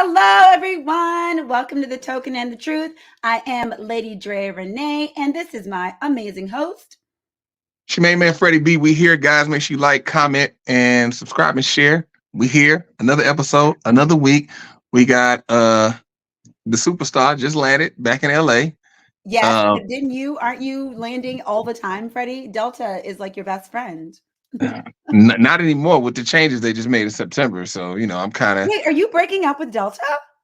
Hello, everyone. Welcome to The Token and the Truth. I am Lady Dre Renee, and this is my amazing host. Shemaine Man Freddie B. We here, guys. Make sure you like, comment, and subscribe and share. We here. Another episode, another week. We got the superstar just landed back in LA. Yes, aren't you landing all the time, Freddie? Delta is like your best friend. Not anymore with the changes they just made in September. So, I'm kind of... Wait, are you breaking up with Delta?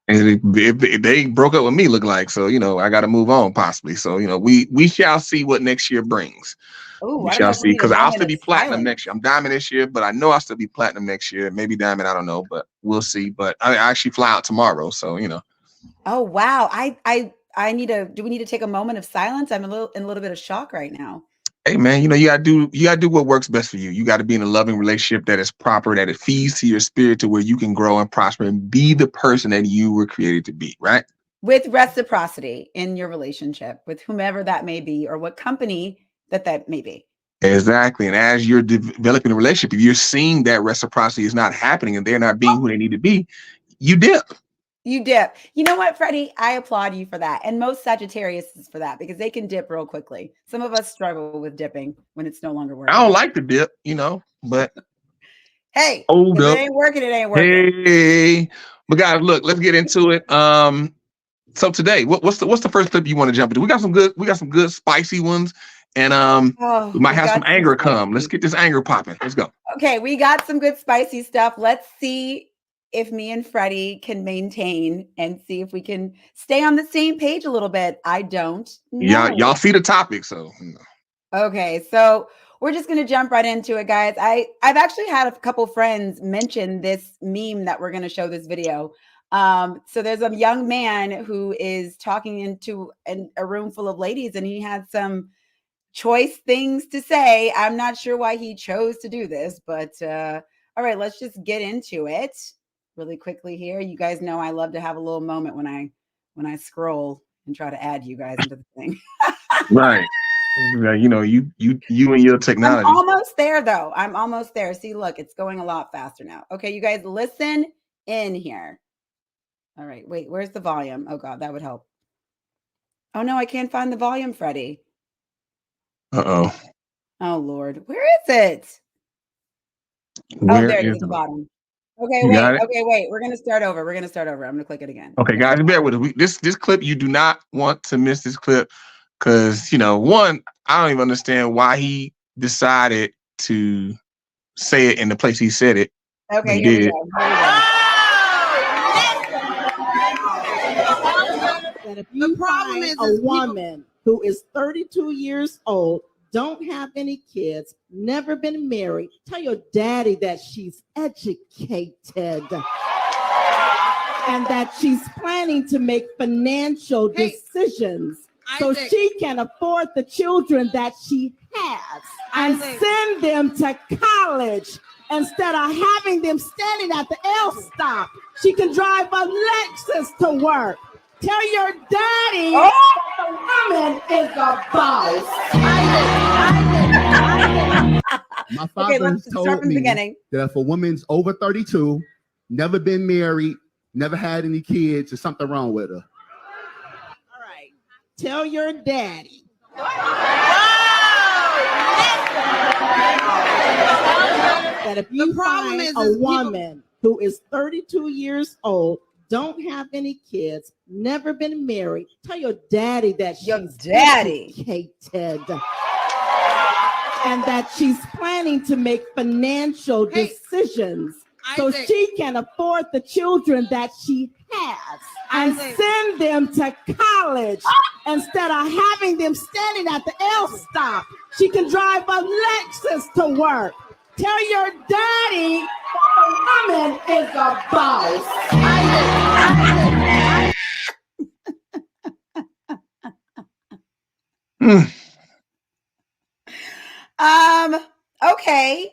They broke up with me, look like. So, I got to move on possibly. So, we shall see what next year brings. We shall see, because I'll still be platinum next year. I'm diamond this year, but I know I'll still be platinum next year. Maybe diamond, I don't know, but we'll see. But I actually fly out tomorrow, so Oh wow! Do we need to take a moment of silence? I'm in a little bit of shock right now. Hey man, you gotta do what works best for you. You got to be in a loving relationship that is proper, that it feeds to your spirit, to where you can grow and prosper and be the person that you were created to be, right? With reciprocity in your relationship with whomever that may be, or what company that may be. Exactly. And as you're developing a relationship, if you're seeing that reciprocity is not happening and they're not being who they need to be, you dip. You dip. You know what, Freddie? I applaud you for that. And most Sagittarius for that, because they can dip real quickly. Some of us struggle with dipping when it's no longer working. I don't like to dip, but hey, if it ain't working, it ain't working. Hey, but guys, look, let's get into it. So today, what's the first clip you want to jump into? We got some good spicy ones. And we might have some anger come. Let's get this anger popping. Let's go. Okay, we got some good spicy stuff. Let's see if me and Freddie can maintain and see if we can stay on the same page a little bit. I don't know. Y'all see the topic, so. Okay, so we're just going to jump right into it, guys. I've actually had a couple friends mention this meme that we're going to show this video. So there's a young man who is talking into a room full of ladies, and he had some choice things to say. I'm not sure why he chose to do this, but all right, let's just get into it really quickly here. You guys know I love to have a little moment when I scroll and try to add you guys into the thing. Right. You and your technology. I'm almost there though. I'm almost there. See, look, it's going a lot faster now. Okay, you guys listen in here. All right, wait, where's the volume? Oh God, that would help. Oh no, I can't find the volume, Freddie. Uh-oh. Oh Lord, where is it? There it is at the bottom. Okay, wait. We're gonna start over. I'm gonna click it again. Okay, guys, bear with us. This clip, you do not want to miss this clip, because one, I don't even understand why he decided to say it in the place he said it. Okay, here we go. The problem is a woman who is 32 years old, don't have any kids, never been married. Tell your daddy that she's educated and that she's planning to make financial decisions so she can afford the children that she has and send them to college instead of having them standing at the L stop. She can drive a Lexus to work. Tell your daddy the woman is a boss. My father told me that if a woman's over 32, never been married, never had any kids, there's something wrong with her. All right. Tell your daddy. That if you find a woman who is 32 years old, don't have any kids, never been married, tell your daddy that she's educated and that she's planning to make financial decisions so she can afford the children that she has and send them to college instead of having them standing at the L stop. She can drive a Lexus to work. Tell your daddy the woman is a boss. Okay.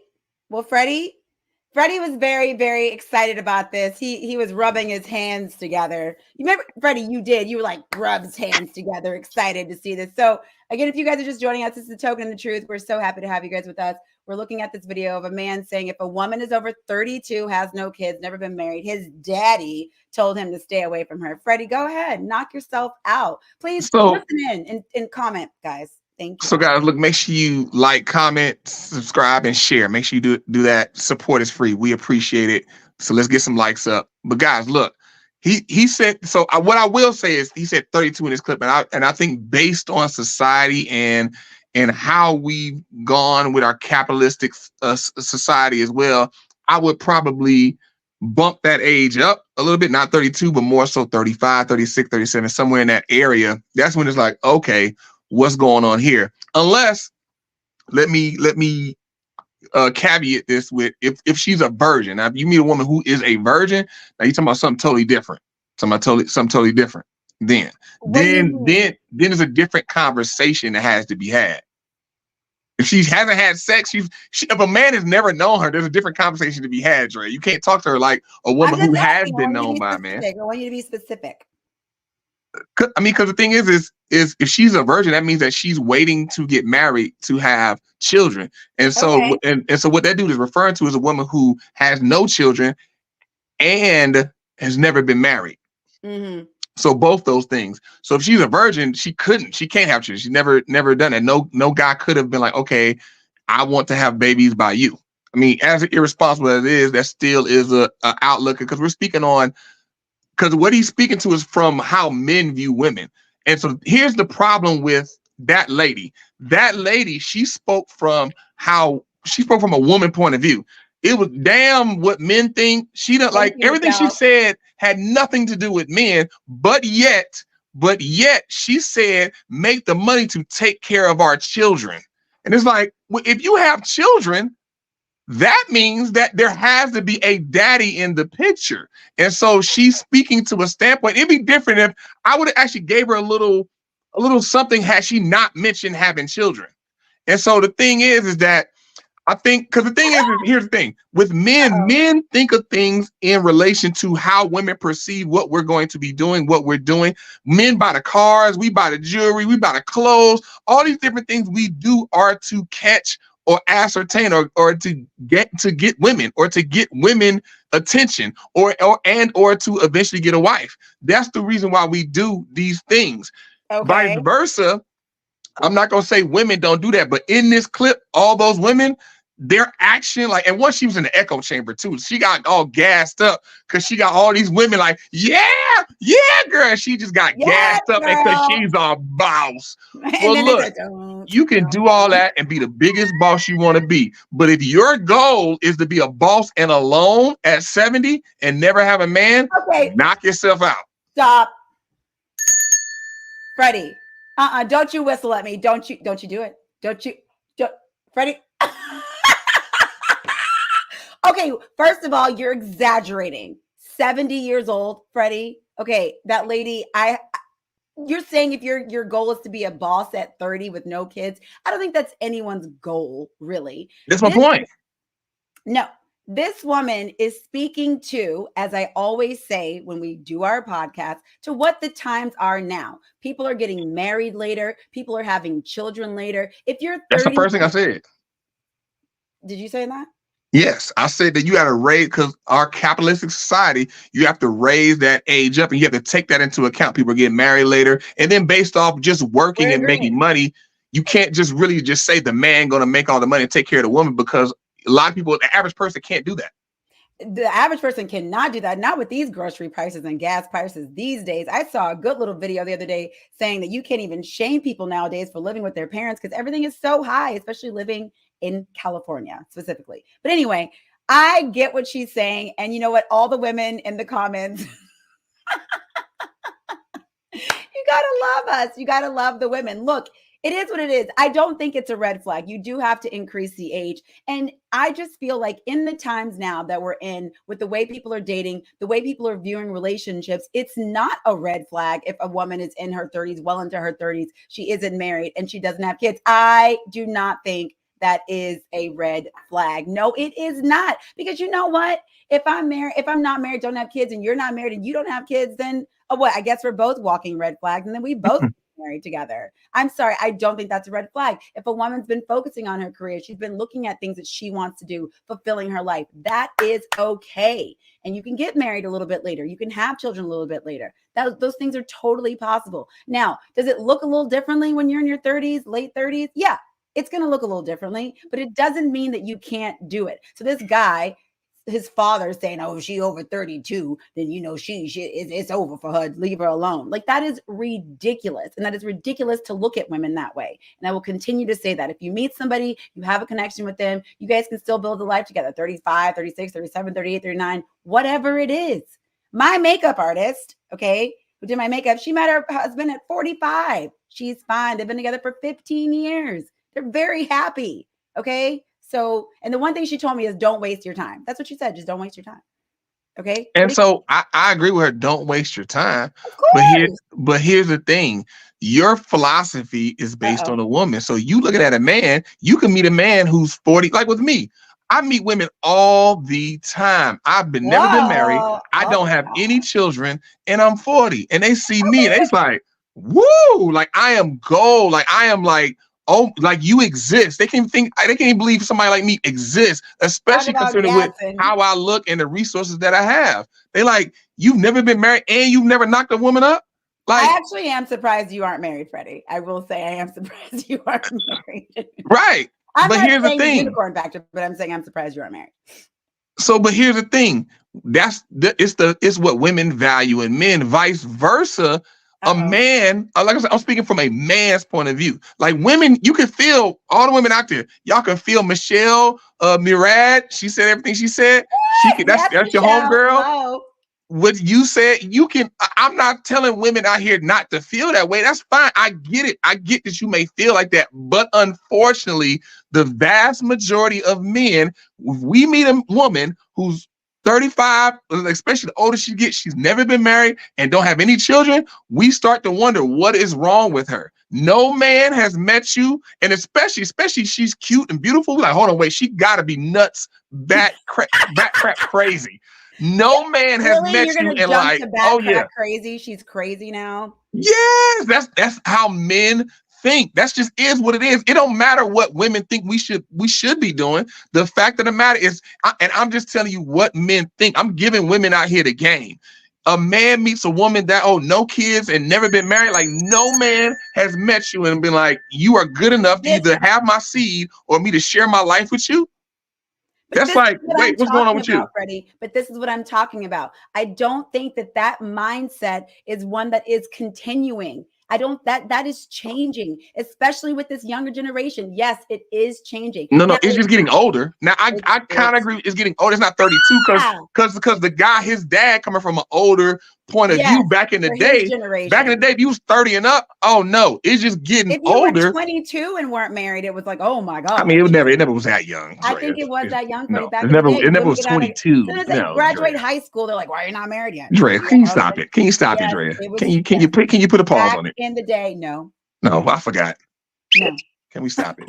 Well, Freddie, Freddie was very, very excited about this. He was rubbing his hands together. You remember, Freddie, you were like rubs hands together, excited to see this. So again, if you guys are just joining us, this is the Token of the Truth. We're so happy to have you guys with us. We're looking at this video of a man saying if a woman is over 32, has no kids, never been married, his daddy told him to stay away from her. Freddie, go ahead, knock yourself out. Please listen in and comment, guys. Thank you. So guys, look, make sure you like, comment, subscribe, and share. Make sure you do that. Support is free. We appreciate it. So let's get some likes up. But guys, look, he said, so what I will say is he said 32 in this clip. And I think based on society and how we've gone with our capitalistic society as well, I would probably bump that age up a little bit, not 32, but more so 35, 36, 37, somewhere in that area. That's when it's like, okay, what's going on here? Unless, let me caveat this with if she's a virgin. Now, if you meet a woman who is a virgin, now you're talking about something totally different. Something totally different. Then there's a different conversation that has to be had. If she hasn't had sex, if a man has never known her, there's a different conversation to be had, Dre. You can't talk to her like a woman who has been known by a man. I want you to be specific. I mean, because the thing is if she's a virgin, that means that she's waiting to get married to have children. And so, and so what that dude is referring to is a woman who has no children and has never been married. Mm-hmm. So both those things. So if she's a virgin, she can't have children. She's never done it. No guy could have been like, okay, I want to have babies by you. I mean, as irresponsible as it is, that still is a outlook, because we're speaking on, because what he's speaking to is from how men view women. And so here's the problem with that lady. That lady, she spoke from a woman point of view. It was damn what men think. She don't like everything she said had nothing to do with men, but yet she said, make the money to take care of our children. And it's like, if you have children, that means that there has to be a daddy in the picture. And so she's speaking to a standpoint. It'd be different if I would have actually gave her a little something had she not mentioned having children. And so the thing is that I think, because the thing is, here's the thing with men think of things in relation to how women perceive what we're going to be doing, what we're doing. Men buy the cars, we buy the jewelry, we buy the clothes, all these different things we do are to catch or ascertain or to get women, or to get women attention, or to eventually get a wife. That's the reason why we do these things. Vice versa. I'm not going to say women don't do that, but in this clip, all those women, their action, like, and once she was in the echo chamber too, she got all gassed up because she got all these women like, yeah, girl. She just got gassed up because she's a boss. Well, look, you can do all that and be the biggest boss you want to be. But if your goal is to be a boss and alone at 70 and never have a man, knock yourself out. Stop. Freddie. Don't you whistle at me. Don't you do it. Freddie. Okay, first of all, you're exaggerating. 70 years old, Freddie. Okay, that lady, you're saying if your goal is to be a boss at 30 with no kids, I don't think that's anyone's goal, really. That's my point. No. This woman is speaking to, as I always say when we do our podcast, to what the times are now. People are getting married later. People are having children later. If you're 30, that's the first thing I said. Did you say that? Yes, I said that you got to raise, because our capitalistic society, you have to raise that age up, and you have to take that into account. People are getting married later, and then based off just working and making money, you can't just really just say the man going to make all the money and take care of the woman, because a lot of people, the average person can't do that. The average person cannot do that. Not with these grocery prices and gas prices these days. I saw a good little video the other day saying that you can't even shame people nowadays for living with their parents because everything is so high, especially living in California specifically. But anyway, I get what she's saying. And you know what? All the women in the comments, you got to love us. You got to love the women. Look, it is what it is. I don't think it's a red flag. You do have to increase the age. And I just feel like in the times now that we're in, with the way people are dating, the way people are viewing relationships, it's not a red flag if a woman is in her 30s, well into her 30s, she isn't married and she doesn't have kids. I do not think that is a red flag. No, it is not. Because you know what? If I'm not married, don't have kids, and you're not married and you don't have kids, then what? I guess we're both walking red flags, and then we both married together. I'm sorry. I don't think that's a red flag. If a woman's been focusing on her career, she's been looking at things that she wants to do, fulfilling her life, that is okay. And you can get married a little bit later. You can have children a little bit later. Those things are totally possible. Now, does it look a little differently when you're in your 30s, late 30s? Yeah, it's going to look a little differently, but it doesn't mean that you can't do it. So this guy, his father saying, oh, if she over 32, then it's over for her, leave her alone. Like, that is ridiculous. And that is ridiculous to look at women that way. And I will continue to say that if you meet somebody, you have a connection with them, you guys can still build a life together, 35, 36, 37, 38, 39, whatever it is. My makeup artist, okay, who did my makeup, she met her husband at 45. She's fine. They've been together for 15 years. They're very happy. Okay. So, and the one thing she told me is don't waste your time. That's what she said. Just don't waste your time. Okay. And so I agree with her. Don't waste your time. But here's the thing. Your philosophy is based on a woman. So you looking at a man, you can meet a man who's 40, like with me. I meet women all the time. I've never been married. I don't have any children, and I'm 40. And they see me and it's like, woo, like I am gold. Like I am like, oh, like you exist. They can't even believe somebody like me exists, especially considering with how I look and the resources that I have. They like, you've never been married and you've never knocked a woman up. Like, I actually am surprised you aren't married, Freddie. I will say I am surprised you aren't married. Right. But here's the thing. Unicorn factor, but I'm saying I'm surprised you aren't married. So, but here's the thing. It's what women value in men, vice versa. A man, like I said, I'm speaking from a man's point of view. Like women, you can feel all the women out there. Y'all can feel Michelle Murad. She said everything she said. That's your homegirl. Hello. What you said, you can. I'm not telling women out here not to feel that way. That's fine. I get it. I get that you may feel like that. But unfortunately, the vast majority of men, if we meet a woman who's 35, especially the older she gets, she's never been married and don't have any children, we start to wonder what is wrong with her. No man has met you, and especially she's cute and beautiful. Like, hold on, wait, she gotta be nuts, bat crap crazy. No man has met you and like, oh yeah, crazy. She's crazy now. Yes, that's how men think. That's just is what it is. It don't matter what women think we should be doing. The fact of the matter is, and I'm just telling you what men think. I'm giving women out here the game. A man meets a woman that no kids and never been married. Like no man has met you and been like, you are good enough to either have my seed or me to share my life with you. That's like, wait, what's going on with you, Freddie? But this is what I'm talking about. I don't think that mindset is one that is continuing. That is changing, especially with this younger generation. Yes, it is changing. No, it's just getting older. Now, I kind of agree. It's getting older. It's not 32 because the guy, his dad coming from an older point of view back in the day. Back in the day, if you was 30 and up, oh no, it's just getting older. If you were 22 and weren't married, it was like, oh my God. I mean, it never was that young. I think it was that young. No, it never was 22. As soon as they graduate high school, they're like, why are you not married yet? Drea, can you stop it? Can you stop it, Drea? Can you put a pause on it? In the day, no, I forgot. No. Can we stop it?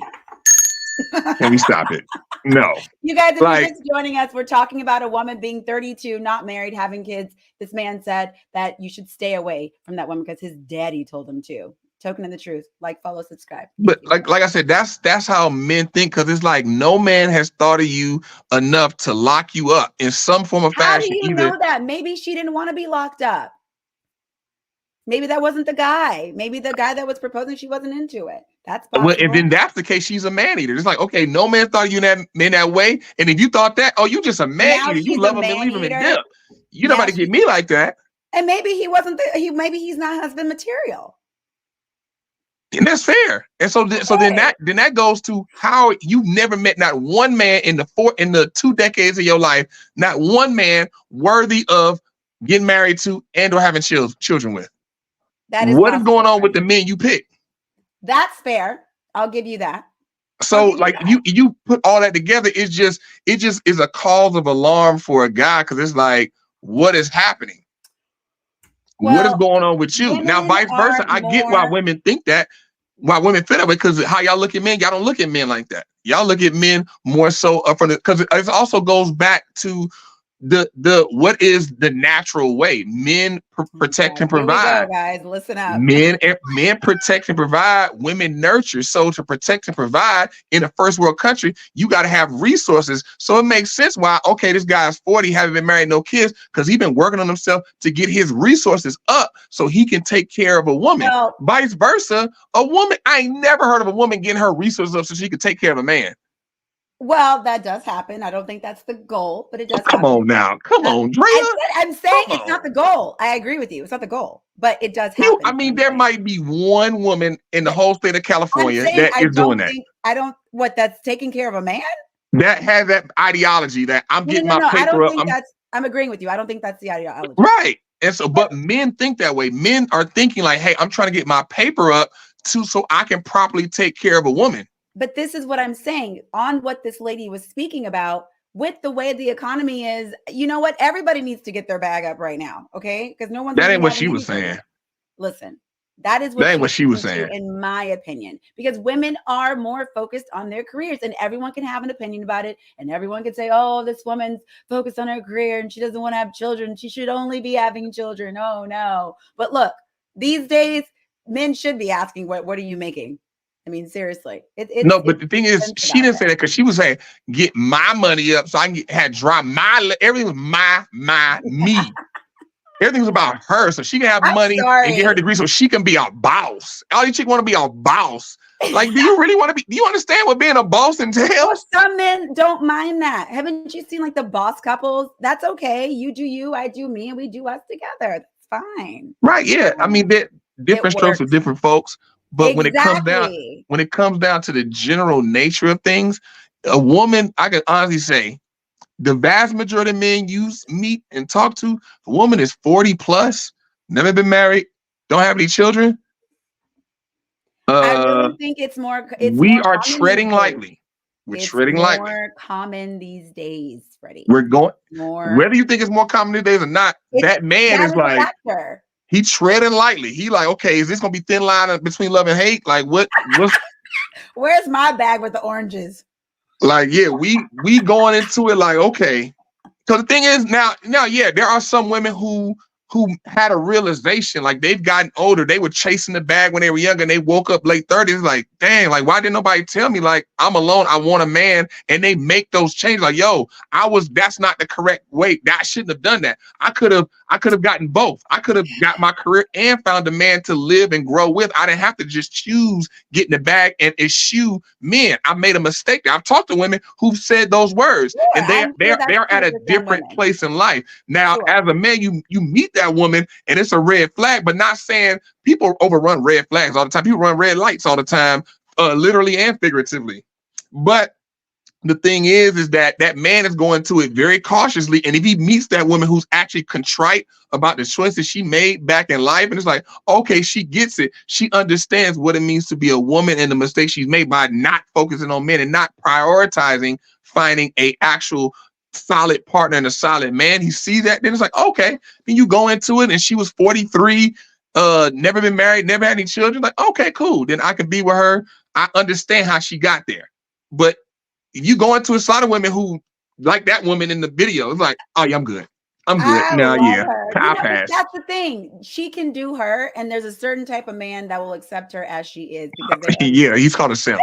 Can we stop it? No. You guys, if you're just joining us, we're talking about a woman being 32, not married, having kids. This man said that you should stay away from that woman because his daddy told him to. Token of the truth. Like, follow, subscribe. But like I said, that's how men think, because it's like no man has thought of you enough to lock you up in some form of fashion. How do you know that? Maybe she didn't want to be locked up. Maybe that wasn't the guy. Maybe the guy that was proposing, she wasn't into it. That's possible. Well, if then that's the case, she's a man eater. It's like, okay, no man thought of you in that way. And if you thought that, you just a man eater. You love him and leave him in dip. You nobody get me like that. And maybe he wasn't. Maybe he's not husband material. And that's fair. And so then that goes to how you've never met not one man in the 2 decades of your life, not one man worthy of getting married to and or having children with. That is what is going on with the men you pick? That's fair. I'll give you that. So like you put all that together, it just is a cause of alarm for a guy, because it's like, what is happening? Well, what is going on with you? Now, vice versa, I get why women think that. why women feel that way, because how y'all look at men, y'all don't look at men like that. Y'all look at men more so from the, because it also goes back to the what is the natural way. Men protect and provide. Here we go, guys. Listen up. Men protect and provide, women nurture. So to protect and provide in a first world country, you got to have resources. So it makes sense why, okay, this guy's 40, haven't been married, no kids, because he's been working on himself to get his resources up so he can take care of a woman. Well, vice versa, a woman, I ain't never heard of a woman getting her resources up so she could take care of a man. Well, that does happen. I don't think that's the goal, but it does happen. Come on now. Come on, Drea. I'm saying it's not the goal. I agree with you. It's not the goal, but it does happen. I mean, there might be one woman in the whole state of California that is doing that. That's taking care of a man? That has that ideology that I'm getting my paper up. I'm agreeing with you. I don't think that's the ideology. Right. And so, but men think that way. Men are thinking like, hey, I'm trying to get my paper up so I can properly take care of a woman. But this is what I'm saying on what this lady was speaking about with the way the economy is. You know what? Everybody needs to get their bag up right now. Okay. Because no one's. That ain't what she was saying. Listen, that is what she was saying, in my opinion, because women are more focused on their careers and everyone can have an opinion about it. And everyone can say, oh, this woman's focused on her career and she doesn't want to have children. She should only be having children. Oh, no. But look, these days, men should be asking, what are you making? I mean, seriously. No, but the thing is, she didn't say that because she was saying, get my money up so I can drop everything was me. Everything was about her, so she can have money and get her degree so she can be a boss. All you chicks want to be a boss. Like, do you really want to be, do you understand what being a boss entails? Well, some men don't mind that. Haven't you seen like the boss couples? That's okay. You do you, I do me, and we do us together. That's fine. Right, yeah. I mean, different strokes for different folks. But when it comes down to the general nature of things, a woman, I can honestly say, the vast majority of men you meet and talk to, a woman is 40 plus, never been married, don't have any children. I really think it's more. We are treading lightly. We're treading lightly. More common these days, Freddie. We're going more. Whether you think it's more common these days or not, that man is like. He treading lightly. He like, okay, is this gonna be thin line between love and hate? Like what's where's my bag with the oranges? Like, yeah, we going into it like, okay. So the thing is now, yeah, there are some women who had a realization, like they've gotten older. They were chasing the bag when they were younger and they woke up late 30s. Like, dang, like, why didn't nobody tell me, like, I'm alone, I want a man? And they make those changes. Like, yo, that's not the correct way. I shouldn't have done that. I could have gotten both. I could have got my career and found a man to live and grow with. I didn't have to just choose getting the bag and eschew men. I made a mistake. I've talked to women who've said those words, and they're at a different place in life. Now, as a man, you meet that woman and it's a red flag, but not saying people overrun red flags all the time. People run red lights all the time, literally and figuratively. But the thing is that man is going to it very cautiously. And if he meets that woman who's actually contrite about the choices she made back in life, and it's like, okay, she gets it. She understands what it means to be a woman and the mistakes she's made by not focusing on men and not prioritizing finding a actual solid partner and a solid man. He sees that, then it's like, okay, then you go into it, and she was 43, never been married, never had any children. Like, okay, cool, then I can be with her. I understand how she got there. But if you go into a lot of women who like that woman in the video, it's like, oh yeah, I'm good. Now, yeah, I pass. That's the thing. She can do her, and there's a certain type of man that will accept her as she is. Because yeah, he's called a simp.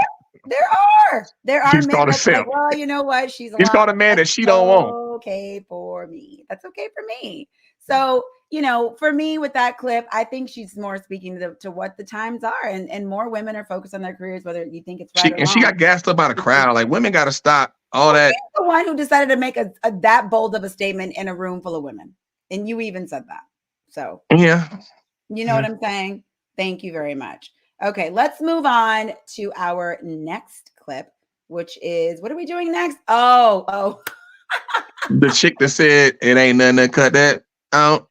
There are he's called a simp. Like, well, you know what? He's called a man that she don't want. Okay for me. That's okay for me. So, you know, for me with that clip, I think she's more speaking to what the times are, and more women are focused on their careers, whether you think it's right or wrong. She got gassed up by the crowd. Like, women got to stop all that. She's the one who decided to make that bold of a statement in a room full of women, and you even said that. So yeah, you know what I'm saying. Thank you very much. Okay, let's move on to our next clip, which is, what are we doing next? Oh. The chick that said it ain't nothing to cut that out.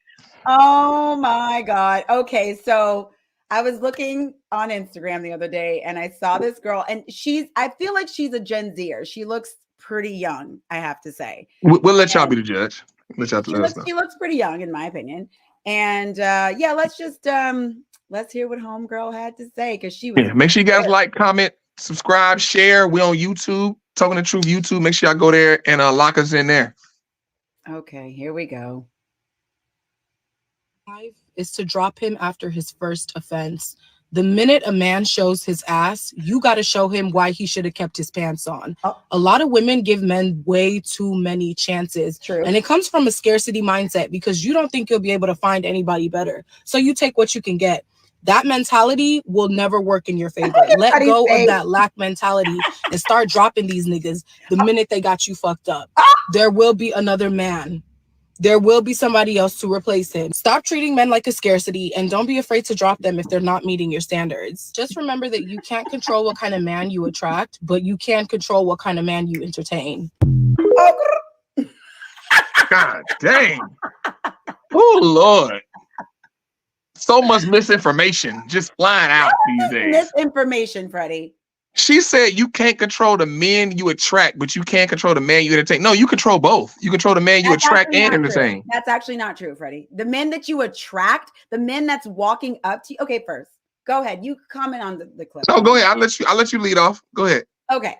Oh my God. Okay, so I was looking on Instagram the other day and I saw this girl, and I feel like she's a Gen Zer. She looks pretty young, I have to say. We'll let y'all be the judge. She looks pretty young in my opinion. And yeah, let's just let's hear what homegirl had to say, because she was. Yeah, make sure you guys like, comment, subscribe, share. We on YouTube, Talking the Truth YouTube. Make sure y'all go there and lock us in there. Okay, here we go. Is to drop him after his first offense. The minute a man shows his ass, you got to show him why he should have kept his pants on. Oh. A lot of women give men way too many chances. True. And it comes from a scarcity mindset because you don't think you'll be able to find anybody better. So you take what you can get. That mentality will never work in your favor. Let go of that lack mentality and start dropping these niggas the minute they got you fucked up. There will be another man. There will be somebody else to replace him. Stop treating men like a scarcity and don't be afraid to drop them if they're not meeting your standards. Just remember that you can't control what kind of man you attract, but you can control what kind of man you entertain. God dang. Oh, Lord. So much misinformation just flying out these days. Misinformation, Freddie. She said you can't control the men you attract, but you can't control the man you entertain. No, you control both. You control the man you attract and entertain. That's actually not true, Freddie. The men that you attract, the men that's walking up to you. Okay, first, go ahead. You comment on the clip. No, go ahead. I'll let you lead off. Go ahead. Okay.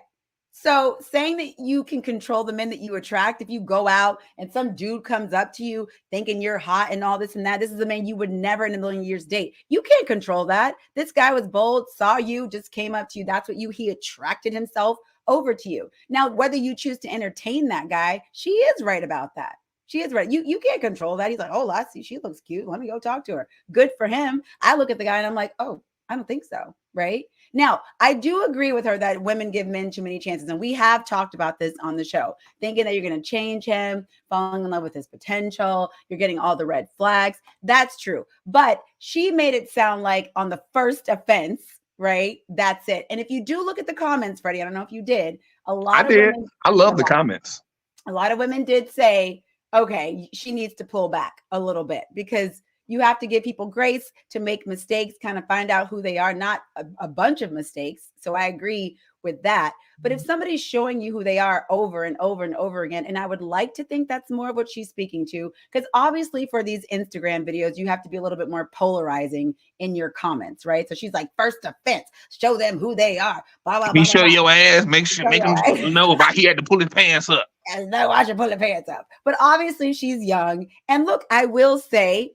So saying that you can control the men that you attract, if you go out and some dude comes up to you thinking you're hot and all this and that, this is a man you would never in a million years date. You can't control that. This guy was bold, saw you, just came up to you. That's what he attracted himself over to you. Now, whether you choose to entertain that guy, she is right about that. She is right. You can't control that. He's like, oh, I see. She looks cute. Let me go talk to her. Good for him. I look at the guy and I'm like, oh, I don't think so. Right? Now, I do agree with her that women give men too many chances. And we have talked about this on the show, thinking that you're going to change him, falling in love with his potential. You're getting all the red flags. That's true. But she made it sound like on the first offense, right? That's it. And if you do look at the comments, Freddie, I don't know if you did. I did. I love the comments. A lot of women did say, okay, she needs to pull back a little bit because you have to give people grace to make mistakes, kind of find out who they are, not a bunch of mistakes. So I agree with that. But if somebody's showing you who they are over and over and over again, and I would like to think that's more of what she's speaking to, because obviously for these Instagram videos, you have to be a little bit more polarizing in your comments, right? So she's like, first offense, show them who they are. Blah, blah, blah, show blah, your ass, make him know why he had to pull his pants up. And no, I should pull his pants up. But obviously she's young. And look, I will say,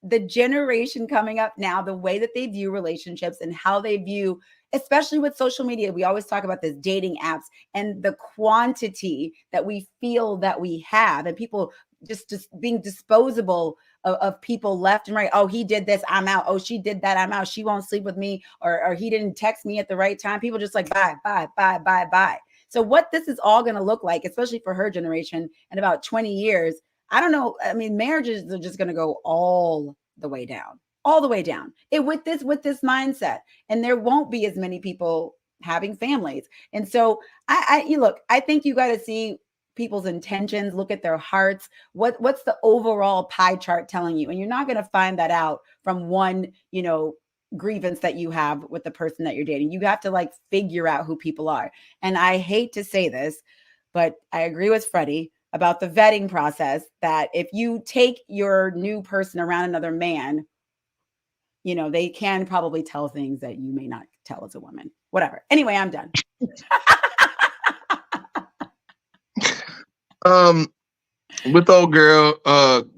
the generation coming up now, the way that they view relationships and how they view, especially with social media, we always talk about this dating apps and the quantity that we feel that we have, and people just being disposable of people left and right. Oh, he did this, I'm out. Oh, she did that, I'm out. She won't sleep with me, or he didn't text me at the right time. People just like, bye, bye, bye, bye, bye. So what this is all going to look like, especially for her generation in about 20 years, I don't know. I mean, marriages are just going to go all the way down. With this mindset, and there won't be as many people having families. And so I think you got to see people's intentions, look at their hearts. What's the overall pie chart telling you? And you're not going to find that out from one, grievance that you have with the person that you're dating. You have to figure out who people are. And I hate to say this, but I agree with Freddie about the vetting process, that if you take your new person around another man, they can probably tell things that you may not tell as a woman. Whatever. Anyway, I'm done. With old girl,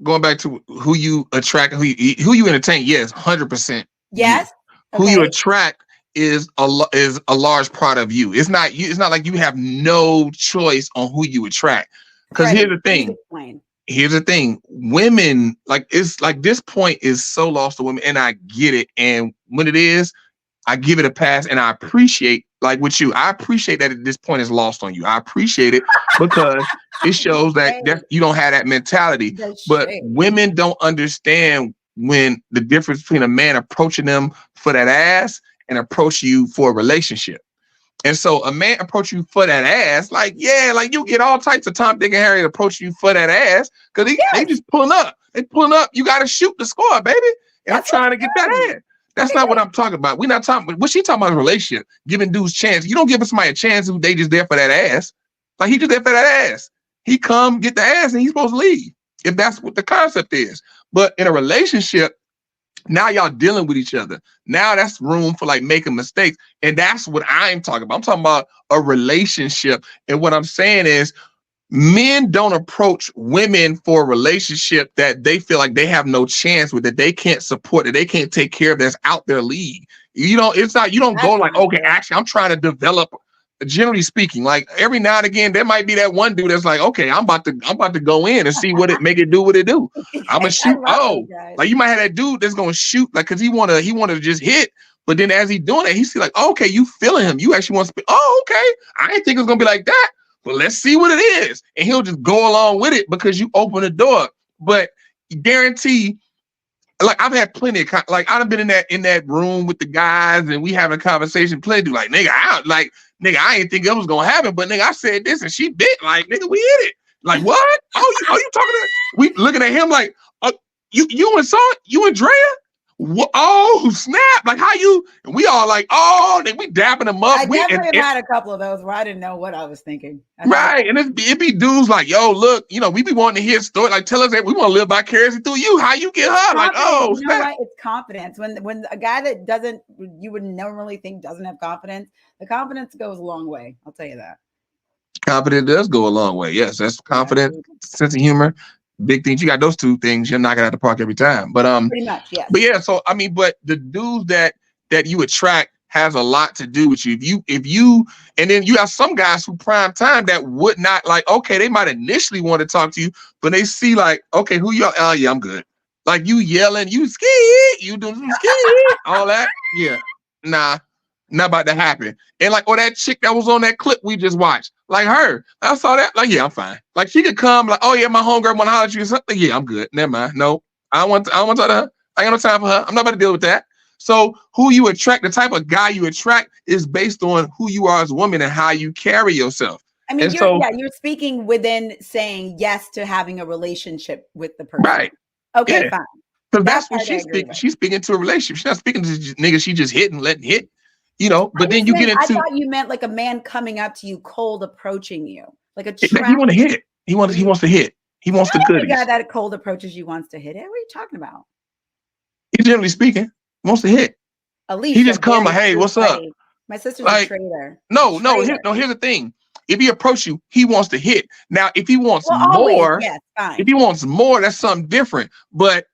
going back to who you attract, who you entertain, yes, 100%. Yes. Okay. Who you attract is a large part of you. It's not like you have no choice on who you attract. Because here's the thing. Women, it's like this point is so lost to women, and I get it. And when it is, I give it a pass, and I appreciate, with you, I appreciate that at this point is lost on you. I appreciate it because it shows that you don't have that mentality. But women don't understand when the difference between a man approaching them for that ass and approach you for a relationship. And so a man approach you for that ass, you get all types of Tom, Dick, and Harry approach you for that ass because they just pulling up. They pulling up. You got to shoot the score, baby. And I'm trying to get that ass. That's not what I'm talking about. We're not talking. What she talking about is relationship, giving dudes chance. You don't give somebody a chance who they just there for that ass. He just there for that ass. He come get the ass and he's supposed to leave. If that's what the concept is. But in a relationship, Now y'all dealing with each other. Now that's room for like making mistakes. And that's what I'm talking about. I'm talking about a relationship. And what I'm saying is men don't approach women for a relationship that they feel like they have no chance with, that they can't support, that they can't take care of, that's out their league. You know, it's not, you don't go like, okay, actually, I'm trying to develop, generally speaking, like every now and again, there might be that one dude that's like, okay, I'm about to go in and see what it make it do what it do. I'm gonna shoot. Like you might have that dude that's gonna shoot, like, cause he wanna just hit. But then as he doing it, he see like, oh, okay, you feeling him. You actually want to, oh, okay. I didn't think it was gonna be like that. Well, let's see what it is. And he'll just go along with it because you open the door. But guarantee, like I've had plenty of, like I've been in that room with the guys and we having a conversation, plenty like, nigga, I ain't think it was gonna happen, but nigga, I said this and she bit, like, nigga, we hit it. Like, what? Oh, you talking to, we looking at him like, you and Drea? What? Oh, snap. Like how you, and we all like, oh, then we dapping them up. I definitely have had a couple of those where I didn't know what I was thinking. Right. And it be dudes like, yo, look, you know, we be wanting to hear a story. Like, tell us that we want to live vicariously through you. How you get her? Like, oh, you know what? It's confidence. When a guy that doesn't, you would normally think doesn't have confidence, the confidence goes a long way. I'll tell you that. Confidence does go a long way. Yes, that's confidence, sense of humor. Big things. You got those two things. You're knocking out the park every time. But pretty much, yes. But yeah, so I mean, but the dudes that you attract has a lot to do with you. If you, and then you have some guys who prime time that would not, like, okay, they might initially want to talk to you, but they see like, okay, who you are? Oh yeah, I'm good. Like you yelling, you scared, you doing some scared, all that. Yeah, nah, not about to happen. And like, or that chick that was on that clip we just watched, like her, I saw that, like, yeah, I'm fine. Like she could come, like, oh yeah, my homegirl want to holler at you or something. Yeah, I'm good. Never mind. No, I don't want to talk to her. I ain't got no time for her. I'm not about to deal with that. So who you attract, the type of guy you attract is based on who you are as a woman and how you carry yourself. I mean, you're speaking within saying yes to having a relationship with the person. Right. Okay, yeah. Fine. Because that's what she's speaking. She's speaking to a relationship. She's not speaking to niggas she just hit and letting hit. You know, but then you get into. I thought you meant like a man coming up to you, cold approaching you, like a. He want to hit. He wants to hit. He wants the goodies. The guy that cold approaches you wants to hit it. What are you talking about? He generally speaking wants to hit. Alicia, he just come like, hey, what's up? My sister's like, a traitor. No. Here's the thing. If he approach you, he wants to hit. Now, if he wants more, yes, fine. If he wants more, that's something different. But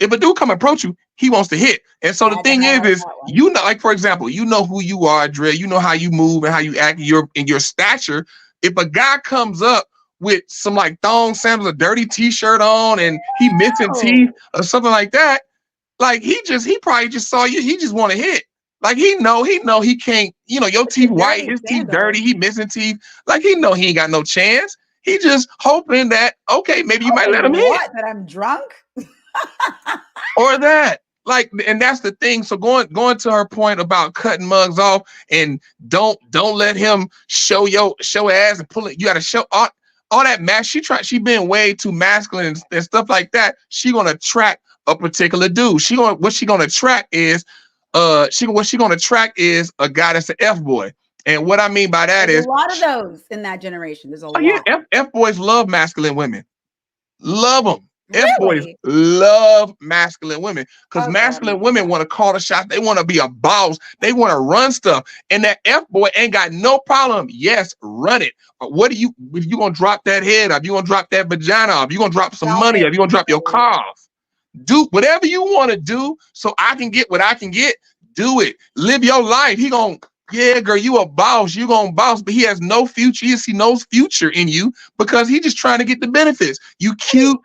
if a dude come approach you, he wants to hit. And so the thing is you know, like for example, you know who you are, Dre. You know how you move and how you act in your stature. If a guy comes up with some like thong sandals, a dirty t-shirt on, and he missing teeth or something like that, like he probably just saw you. He just want to hit. Like he know he can't. You know your teeth white, his teeth dirty, he missing teeth. Like he know he ain't got no chance. He just hoping that okay, maybe you might let him hit. That I'm drunk. Or that. Like, and that's the thing. So going to her point about cutting mugs off and don't let him show ass and pull it. You got to show all that mess. She been way too masculine and stuff like that. She gonna attract a particular dude. What she gonna attract is a guy that's an F boy. And what I mean by that is a lot of those in that generation. There's a lot. Yeah, F boys love masculine women. Love them. Really? F boys love masculine women because masculine women want to call the shots. They want to be a boss. They want to run stuff. And that F boy ain't got no problem. Yes, run it. If you gonna drop that head off, you gonna drop that vagina off, you gonna drop some money off, you gonna drop your car off. Do whatever you want to do so I can get what I can get. Do it. Live your life. He gonna, yeah, girl, you a boss. You gonna boss, but he has no future. He knows future in you because he just trying to get the benefits. You cute.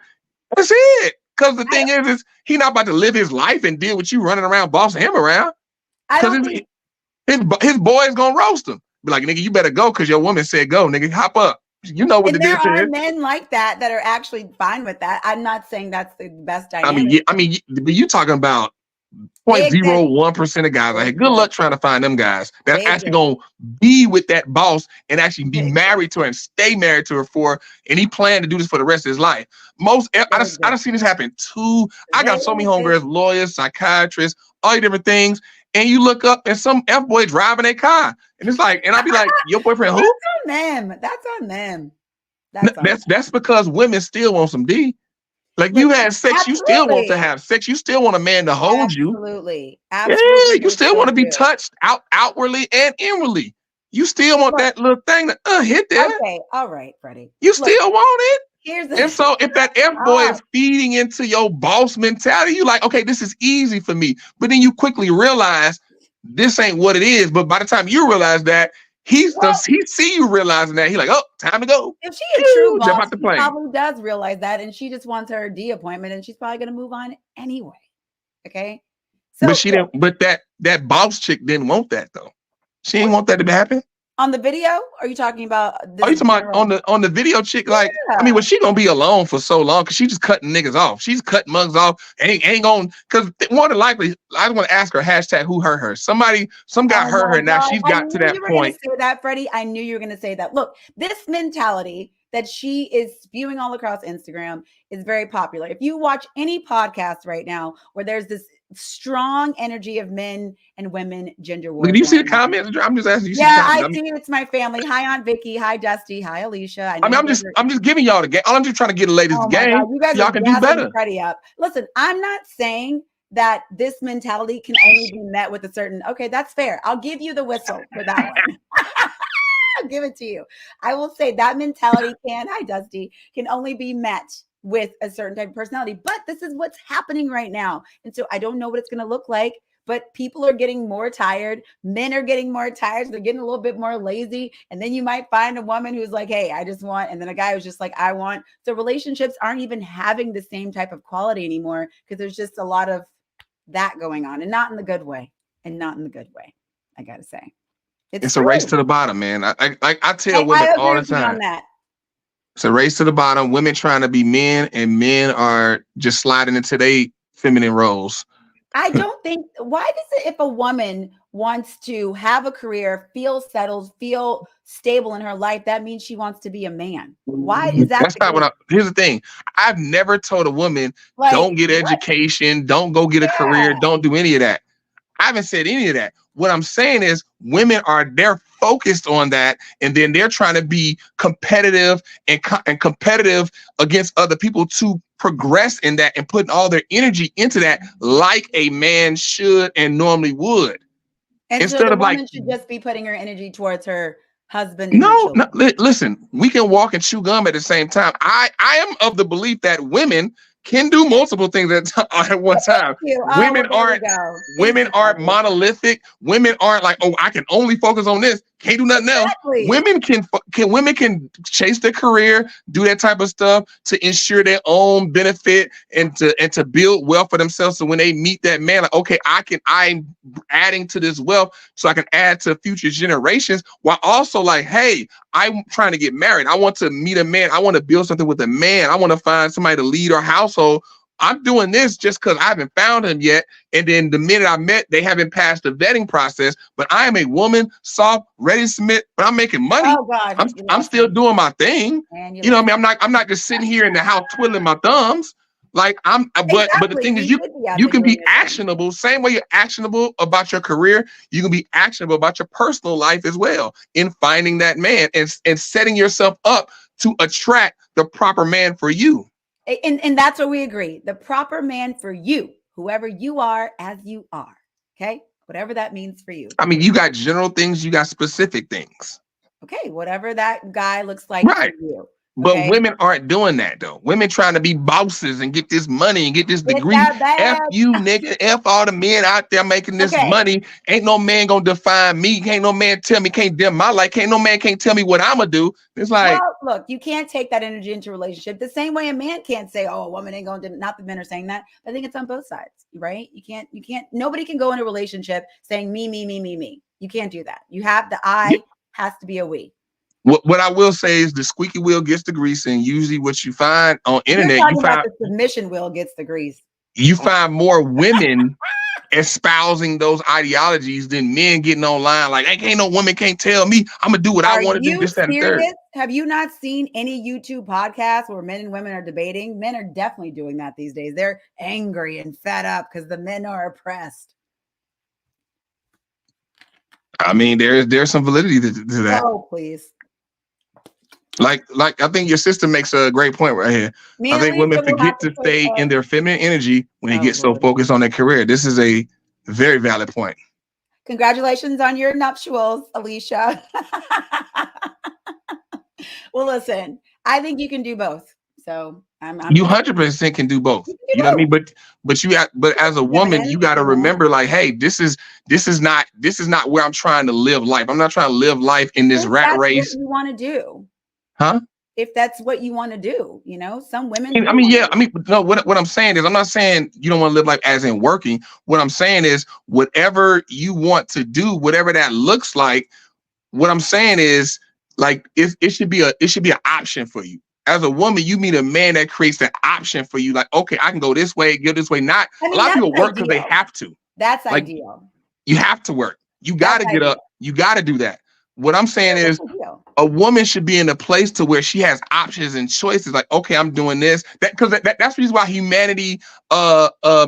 That's it. Because the thing is he not about to live his life and deal with you running around bossing him around. Because his boy's gonna roast him. Be like, nigga, you better go because your woman said go, nigga. Hop up. You know what the deal is. There are men like that are actually fine with that. I'm not saying that's the best dynamic. I mean, but you talking about 0.01% of guys. Like, good luck trying to find them guys that's actually gonna be with that boss and actually be married to her and stay married to her and he planned to do this for the rest of his life. I done seen this happen too. I got so many homegirls, lawyers, psychiatrists, all these different things. And you look up and some F boy driving a car. And it's like, and I'll be like, your boyfriend who? That's on them. That's because women still want some D. Like you had sex, you still want to have sex. You still want a man to hold you. Absolutely. Yeah, you still want to be touched outwardly and inwardly. You still want that little thing to hit there. Okay, all right, Freddie. You still want it. And so if that F-boy is feeding into your boss mentality, you like, okay, this is easy for me. But then you quickly realize this ain't what it is. But by the time you realize that, he see you realizing that, he's like, oh, time to go. If she a true boss, she probably does realize that, and she just wants her D appointment, and she's probably going to move on anyway. Okay. So, but she didn't. But that boss chick didn't want that though. She didn't want that to happen. On the video? Are you talking about? Are you talking about on the video chick? Like, I mean, was she gonna be alone for so long? Cause she just cutting niggas off. She's cutting mugs off. Ain't gonna. Cause more than likely, I want to ask her hashtag who hurt her. Some guy hurt her. Now she's got to that point. Gonna say that, Freddie. I knew you were gonna say that. Look, this mentality that she is spewing all across Instagram is very popular. If you watch any podcast right now where there's this strong energy of men and women gender war. Do you see the comments? I'm just asking you. Yeah, I see. It's my family. Hi, Aunt Vicky. Hi, Dusty. Hi, Alicia. I'm just giving y'all the game. I'm just trying to get the ladies the game. God, you guys y'all can do better. Up. Listen, I'm not saying that this mentality can only be met with a certain. Okay, that's fair. I'll give you the whistle for that one. I'll give it to you. I will say that mentality hi, Dusty, can only be met with a certain type of personality, but this is what's happening right now. And so I don't know what it's going to look like, but people are getting more tired. Men are getting more tired. They're getting a little bit more lazy. And then you might find a woman who's like, hey, I just want, and then a guy who's just like, I want. So relationships aren't even having the same type of quality anymore because there's just a lot of that going on, and not in the good way, I got to say. It's a race to the bottom, man. I tell women all the time. It's a race to the bottom. Women trying to be men, and men are just sliding into their feminine roles. I don't think. Why does it? If a woman wants to have a career, feel settled, feel stable in her life, that means she wants to be a man. Why is that? That's not what. Here's the thing. I've never told a woman, like, don't get education, don't go get a career, don't do any of that. I haven't said any of that. What I'm saying is women they're focused on that, and then they're trying to be competitive and competitive against other people to progress in that and putting all their energy into that like a man should and normally would. And instead so the woman should just be putting her energy towards her husband. No, listen, we can walk and chew gum at the same time. I am of the belief that women can do multiple things at one time. Women aren't monolithic. Women aren't like, oh, I can only focus on this. Can't do nothing else. Women can chase their career, do that type of stuff to ensure their own benefit and to build wealth for themselves. So when they meet that man, like, okay, I'm adding to this wealth so I can add to future generations, while also like, hey, I'm trying to get married. I want to meet a man. I want to build something with a man. I want to find somebody to lead our household. I'm doing this just because I haven't found him yet. And then the minute I met, they haven't passed the vetting process. But I am a woman, soft, ready to submit. But I'm making money. Oh God, I'm still doing my thing. You know what I mean? I'm not just sitting here in the house twiddling my thumbs. Like but the thing is, you can be actionable. Same way you're actionable about your career, you can be actionable about your personal life as well in finding that man and setting yourself up to attract the proper man for you. And that's where we agree. The proper man for you, whoever you are, as you are. Okay. Whatever that means for you. I mean, you got general things, you got specific things. Okay. Whatever that guy looks like for you. But women aren't doing that though. Women trying to be bosses and get this money and get this degree. F you, nigga. F all the men out there making this money. Ain't no man gonna define me. Can't no man tell me, can't dim my life. Can't no man can't tell me what I'm gonna do. It's like, well, look, you can't take that energy into a relationship the same way a man can't say, oh, a woman ain't gonna do. Not that men are saying that. I think it's on both sides, right? You can't. Nobody can go in a relationship saying me. You can't do that. You have the I has to be a we. What I will say is the squeaky wheel gets the grease, and usually what you find on internet, you find the submission wheel gets the grease. You find more women espousing those ideologies than men getting online. Like, ain't no woman can't tell me I'm gonna do what I want to do. This, that, and third. Have you not seen any YouTube podcasts where men and women are debating? Men are definitely doing that these days. They're angry and fed up because the men are oppressed. I mean, there's some validity to that. Oh, please. Like I think your sister makes a great point right here. I think women forget to stay in their feminine energy when they get so focused on their career. This is a very valid point. Congratulations on your nuptials, Alicia. Well, listen, I think you can do both. So you 100% can do both. You know what I mean? But as a woman, you got to remember, like, hey, this is not where I'm trying to live life. I'm not trying to live life in this rat race. What you want to do, huh? If that's what you want to do, you know, some women. No. What I'm saying is, I'm not saying you don't want to live life as in working. What I'm saying is, whatever you want to do, whatever that looks like. What I'm saying is, like, it should be an option for you. As a woman, you meet a man that creates that option for you. Like, okay, I can go this way, go this way. Not a lot of people work because they have to. That's ideal. You have to work. You got to get up. You got to do that. What I'm saying is, a woman should be in a place to where she has options and choices. Like, okay, I'm doing this. That's the reason why humanity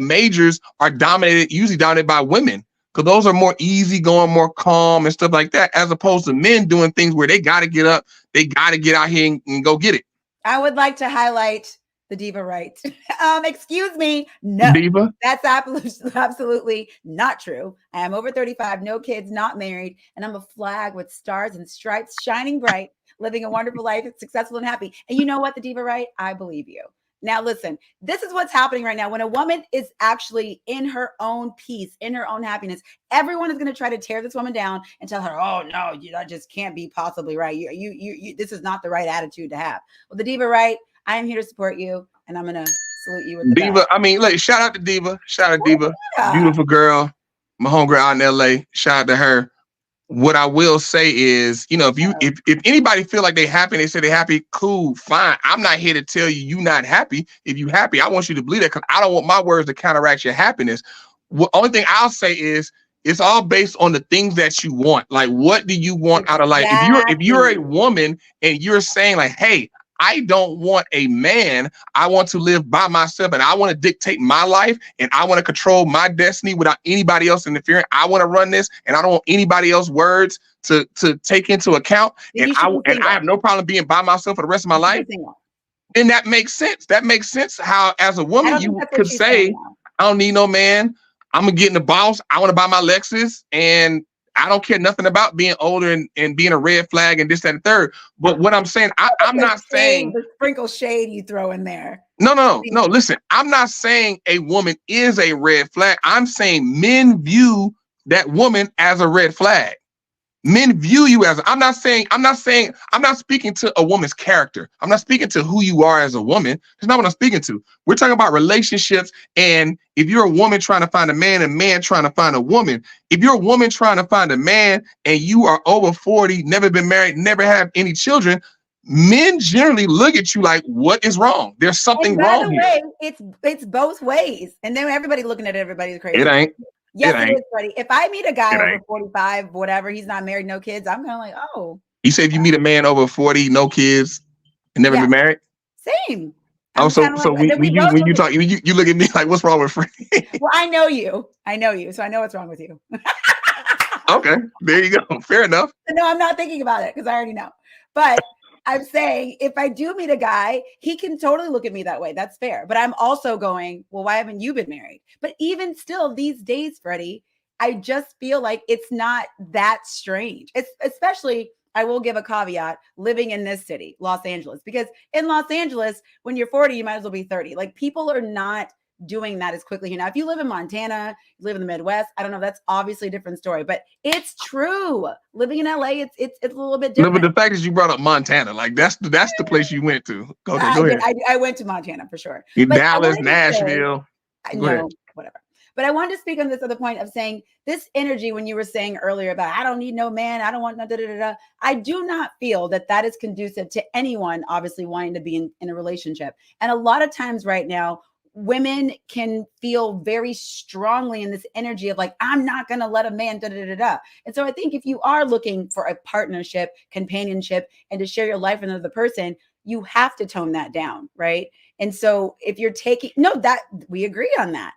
majors are usually dominated by women. Because those are more easygoing, more calm and stuff like that, as opposed to men doing things where they got to get up, they got to get out here and go get it. I would like to highlight the diva right. Excuse me. No, diva? That's absolutely not true. I am over 35, no kids, not married, and I'm a flag with stars and stripes shining bright, living a wonderful life, successful and happy. And you know what, the diva right? I believe you. Now, listen, this is what's happening right now. When a woman is actually in her own peace, in her own happiness, everyone is going to try to tear this woman down and tell her, oh, no, that just can't be possibly right. You this is not the right attitude to have. Well, the diva right, I am here to support you, and I'm going to salute you with the diva. best. I mean, look, shout out to Diva. Shout out to Diva. Yeah. Beautiful girl. My homegirl out in LA. Shout out to her. What I will say is, you know, if anybody feel like they happy and they say they're happy, cool, fine. I'm not here to tell you you're not happy. If you're happy, I want you to believe that, because I don't want my words to counteract your happiness. Only thing I'll say is, it's all based on the things that you want. Like, what do you want out of life? If you're a woman and you're saying like, hey, I don't want a man. I want to live by myself, and I want to dictate my life, and I want to control my destiny without anybody else interfering. I want to run this, and I don't want anybody else's words to take into account. And I have no problem being by myself for the rest of my life. Then that makes sense. That makes sense. How, as a woman, you could say, I don't need no man. I'm gonna get in the boss. I want to buy my Lexus, and I don't care nothing about being older and being a red flag and this, that, and third. But what I'm saying, I'm not saying the sprinkle shade you throw in there. No. Listen, I'm not saying a woman is a red flag. I'm saying men view that woman as a red flag. Men view you as, I'm not speaking to a woman's character. I'm not speaking to who you are as a woman. That's not what I'm speaking to. We're talking about relationships. And if you're a woman trying to find a man and man trying to find a woman, if you're a woman trying to find a man and you are over 40, never been married, never have any children, men generally look at you like, what is wrong? There's something wrong here. It's both ways. And then everybody looking at everybody's crazy. It ain't. Yes, it is, Freddie. If I meet a guy over 45, whatever, he's not married, no kids, I'm kind of like, oh. You say if you meet a man over 40, no kids, and never been married? Same. Oh, so when you talk, you look at me like, what's wrong with Freddie? Well, I know you, so I know what's wrong with you. Okay, there you go. Fair enough. No, I'm not thinking about it because I already know. But I'm saying, if I do meet a guy, he can totally look at me that way. That's fair. But I'm also going, well, why haven't you been married? But even still, these days, Freddie, I just feel like it's not that strange. It's especially, I will give a caveat, living in this city, Los Angeles, because in Los Angeles, when you're 40, you might as well be 30. Like, people are not doing that as quickly here. Now, if you live in Montana, you live in the Midwest, I don't know, that's obviously a different story, but it's true. Living in LA, it's a little bit different. No, but the fact is you brought up Montana, like that's the place you went to. Go ahead. I went to Montana for sure. Dallas, Nashville. Whatever. But I wanted to speak on this other point of saying this energy, when you were saying earlier about, I don't need no man, I don't want no da-da-da-da. I do not feel that is conducive to anyone obviously wanting to be in a relationship. And a lot of times right now, women can feel very strongly in this energy of like, I'm not going to let a man da-da-da-da. And so I think if you are looking for a partnership, companionship, and to share your life with another person, you have to tone that down, right? And so if you're that we agree on that.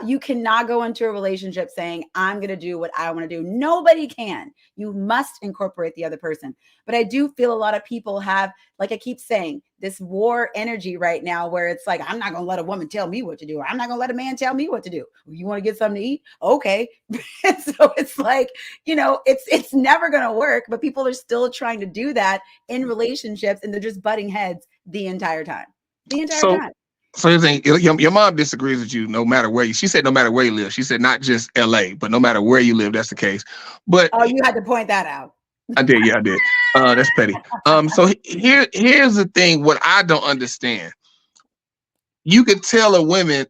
You cannot go into a relationship saying, I'm going to do what I want to do. Nobody can. You must incorporate the other person. But I do feel a lot of people have, like I keep saying, this war energy right now where it's like, I'm not going to let a woman tell me what to do. Or I'm not going to let a man tell me what to do. You want to get something to eat? Okay. So it's like, it's never going to work, but people are still trying to do that in relationships, and they're just butting heads the entire time. Time. So you're saying your mom disagrees with you no matter where she said no matter where you live. She said not just LA, but no matter where you live, that's the case. But you had to point that out. I did, yeah, I did. That's petty. So here's the thing, what I don't understand. You could tell women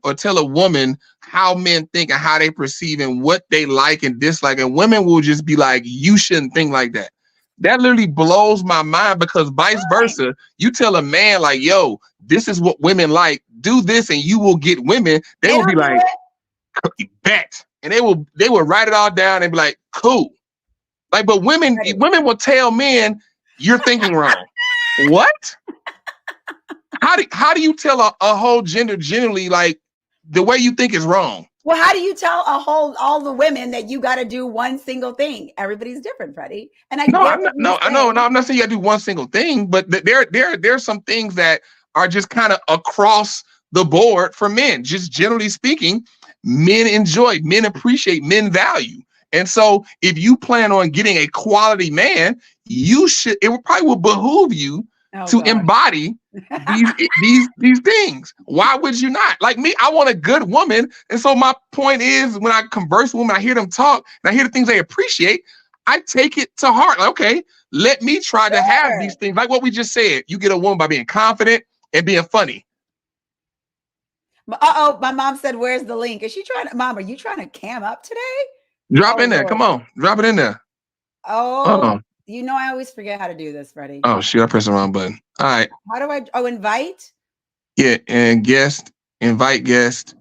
or tell a woman how men think and how they perceive and what they like and dislike, and women will just be like, you shouldn't think like that. That literally blows my mind, because vice versa, you tell a man like, yo, this is what women like, do this and you will get women. They will be like, bet. And they will write it all down and be like, cool. Like, but women will tell men, you're thinking wrong. What? How do you tell a whole gender generally, like, the way you think is wrong? Well, how do you tell all the women that you got to do one single thing? Everybody's different, Freddie. And I'm not saying you got to do one single thing, but there's some things that are just kind of across the board for men. Just generally speaking, men enjoy, men appreciate, men value. And so if you plan on getting a quality man, it probably will behoove you to embody these things. Why would you not? Like me, I want a good woman. And so my point is, when I converse with women, I hear them talk and I hear the things they appreciate, I take it to heart. Like, okay, let me try to have these things. Like what we just said, you get a woman by being confident and being funny. My mom said, where's the link? Is she Mom, are you trying to cam up today? Drop in there. Come on. Drop it in there. I always forget how to do this, Freddie. Oh, shit. I pressed the wrong button. All right. How do I? Invite? Yeah. And invite guest.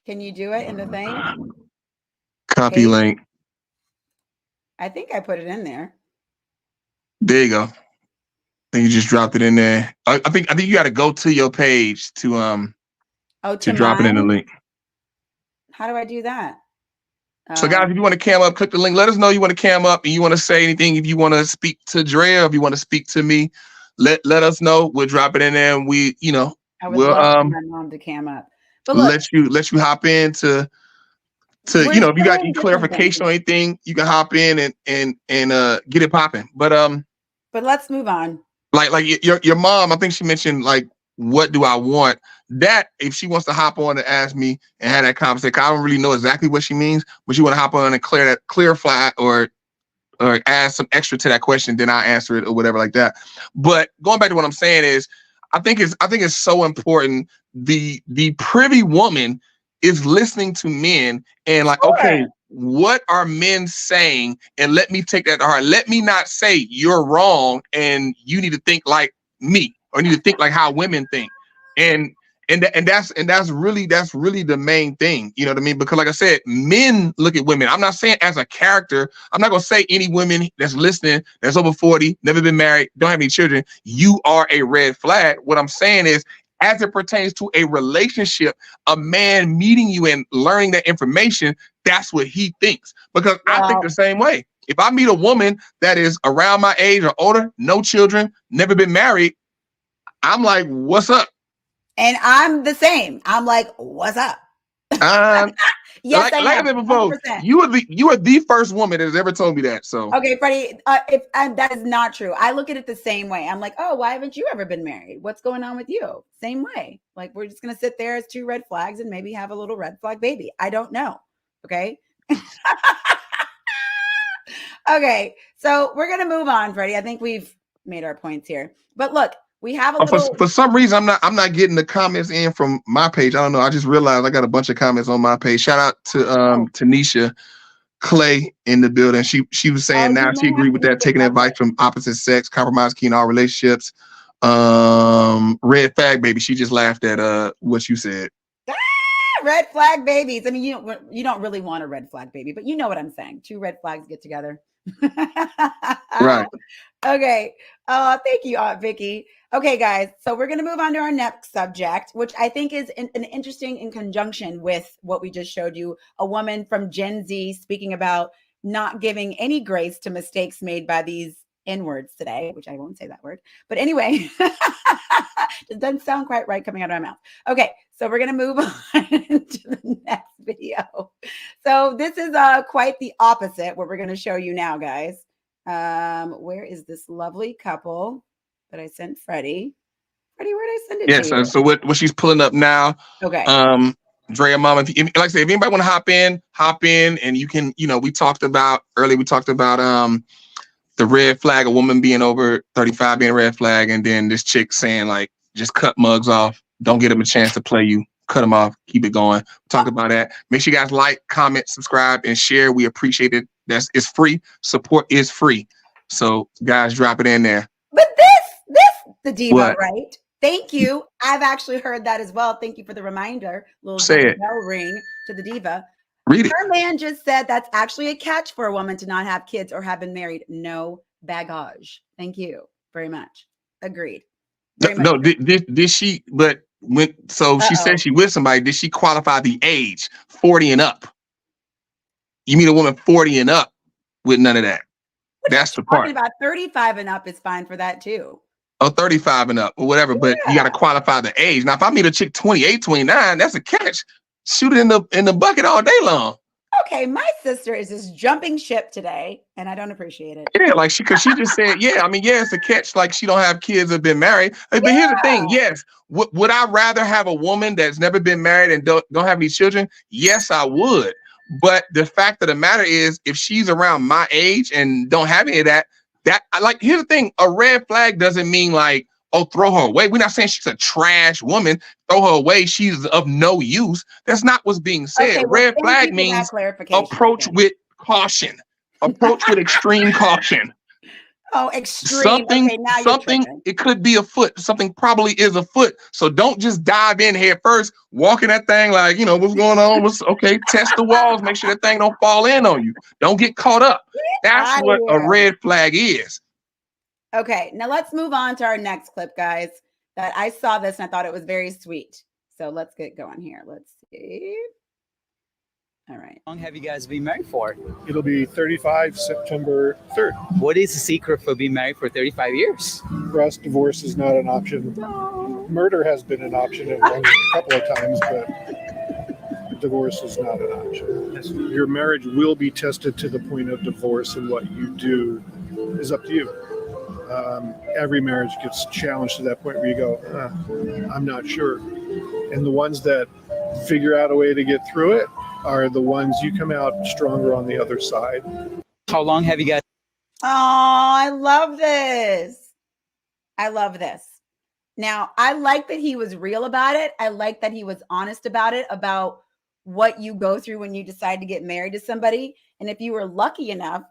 Can you do it in the thing? Copy link. I think I put it in there. There you go. Then you just dropped it in there. I think you got to go to your page to drop it in the link. How do I do that? So guys, if you want to cam up, click the link. Let us know you want to cam up and you want to say anything. If you want to speak to Drea, if you want to speak to me, let us know. We'll drop it in there, and I would love for my mom to cam up. But look, let you hop in to if you got any clarification or anything, you can hop in and get it popping. But let's move on. Like your mom, I think she mentioned, like, what do I want? That if she wants to hop on and ask me and have that conversation, I don't really know exactly what she means, but she want to hop on and clarify or add some extra to that question, then I'll answer it or whatever like that. But going back to what I'm saying is, I think it's so important. The privy woman is listening to men and like, okay, what are men saying? And let me take that to heart. Let me not say you're wrong and you need to think like me, or need to think like how women think. And that's really the main thing. You know what I mean? Because like I said, men look at women. I'm not saying as a character. I'm not going to say any women that's listening, that's over 40, never been married, don't have any children, you are a red flag. What I'm saying is, as it pertains to a relationship, a man meeting you and learning that information, that's what he thinks. Because I think the same way. If I meet a woman that is around my age or older, no children, never been married, I'm like, what's up? And I'm the same. I'm like, what's up? Yes, like I said before, 100%. You are the first woman that has ever told me that. So okay, Freddie, that is not true. I look at it the same way. I'm like, oh, why haven't you ever been married? What's going on with you? Same way. Like, we're just gonna sit there as two red flags and maybe have a little red flag baby. I don't know. Okay. Okay, so we're gonna move on, Freddie. I think we've made our points here. But look, we have a little. For some reason, I'm not getting the comments in from my page. I don't know. I just realized I got a bunch of comments on my page. Shout out to Tanisha Clay in the building. She was saying now she agreed with that, taking advice from opposite sex, compromise key in all relationships. Red flag baby. She just laughed at what you said. Red flag babies. I mean, you don't really want a red flag baby, but you know what I'm saying. Two red flags get together. Right. Okay. Thank you, Aunt Vicky. Okay, guys. So we're going to move on to our next subject, which I think is an interesting in conjunction with what we just showed you. A woman from Gen Z speaking about not giving any grace to mistakes made by these N-words today, which I won't say that word. But anyway, it doesn't sound quite right coming out of my mouth. Okay, so we're going to move on to the next video. So this is quite the opposite, what we're going to show you now, guys. Where is this lovely couple that I sent Freddie? Freddie, where did I send it to you? So what she's pulling up now. Okay. Drea, Mama, like I said, if anybody want to hop in, and you can, we talked about the red flag, a woman being over 35 being a red flag, and then this chick saying like, just cut mugs off, don't give them a chance to play you, cut them off, keep it going. Talk about that. Make sure you guys like, comment, subscribe, and share. We appreciate it. It's free. Support is free. So guys, drop it in there. But this the diva, what? Right? Thank you. I've actually heard that as well. Thank you for the reminder. Little bell ring to the diva. Read it. Her man just said that's actually a catch for a woman to not have kids or have been married. No baggage. Thank you very much. Agreed. No, did she? But she said she with somebody. Did she qualify the age 40 and up? You mean a woman 40 and up with none of that? That's the part. About 35 and up is fine for that too. Oh, 35 and up or whatever, but you got to qualify the age. Now, if I meet a chick 28, 29, that's a catch. Shoot it in the bucket all day long. Okay, my sister is just jumping ship today, and I don't appreciate it. Yeah, like because she just said, it's a catch. Like she don't have kids or been married. But here's the thing, yes. Would I rather have a woman that's never been married and don't have any children? Yes, I would. But the fact of the matter is, if she's around my age and don't have any of that, here's the thing, a red flag doesn't mean like, oh, throw her away. We're not saying she's a trash woman. Throw her away. She's of no use. That's not what's being said. Okay, red flag means approach with caution. Approach with extreme caution. Oh, extreme. Something, it could be a foot. Something probably is a foot. So don't just dive in head first, walking that thing like, what's going on? Test the walls. Make sure that thing don't fall in on you. Don't get caught up. That's what a red flag is. Okay, now let's move on to our next clip, guys. That I saw this and I thought it was very sweet. So let's get going here. Let's see. All right. How long have you guys been married for? It'll be 35 September 3rd. What is the secret for being married for 35 years? For us, divorce is not an option. No. Murder has been an option a couple of times, but divorce is not an option. Your marriage will be tested to the point of divorce, and what you do is up to you. Every marriage gets challenged to that point where you go, I'm not sure. And the ones that figure out a way to get through it are the ones you come out stronger on the other side. How long have you guys? Oh, I love this. I love this. Now, I like that he was real about it. I like that he was honest about it, about what you go through when you decide to get married to somebody. And if you were lucky enough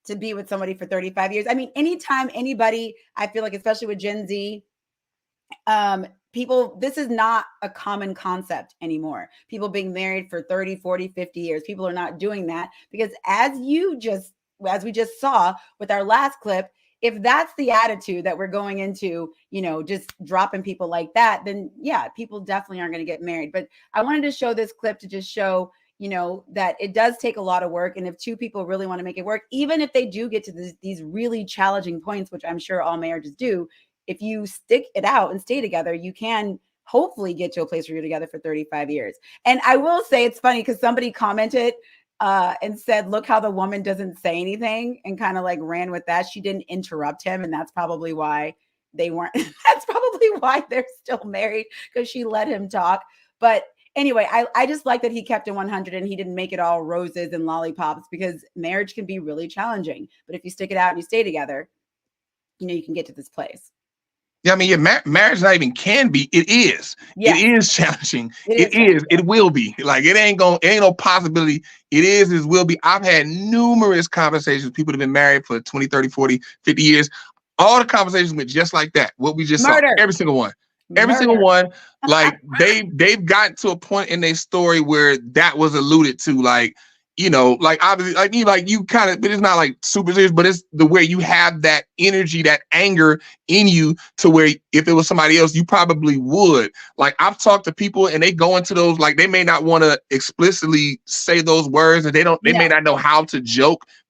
to be with somebody for 35 years. I mean, anytime anybody, I feel like, especially with Gen Z, people, this is not a common concept anymore. People being married for 30, 40, 50 years. People are not doing that because as we just saw with our last clip, if that's the attitude that we're going into, just dropping people like that, then yeah, people definitely aren't going to get married. But I wanted to show this clip to just show that it does take a lot of work. And if two people really want to make it work, even if they do get to these really challenging points, which I'm sure all marriages do, if you stick it out and stay together, you can hopefully get to a place where you're together for 35 years. And I will say it's funny because somebody commented and said, look how the woman doesn't say anything, and kind of like ran with that. She didn't interrupt him. And that's probably why that's probably why they're still married, because she let him talk. But anyway, I just like that he kept it 100 and he didn't make it all roses and lollipops, because marriage can be really challenging. But if you stick it out and you stay together, you can get to this place. Yeah, I mean, marriage not even can be. It is. Yes. It is challenging. It is. It will be. Like, it ain't no possibility. It is. It will be. I've had numerous conversations with people that have been married for 20, 30, 40, 50 years. All the conversations went just like that. What we just saw. Every single one. Every single one. Like, they've gotten to a point in their story where that was alluded to. Like, you know, like obviously, like you kind of, but it's not like super serious, but it's the way you have that energy, that anger in you, to where if it was somebody else, you probably would. Like I've talked to people and they go into those, like they may not want to explicitly say those words, and they may not know how to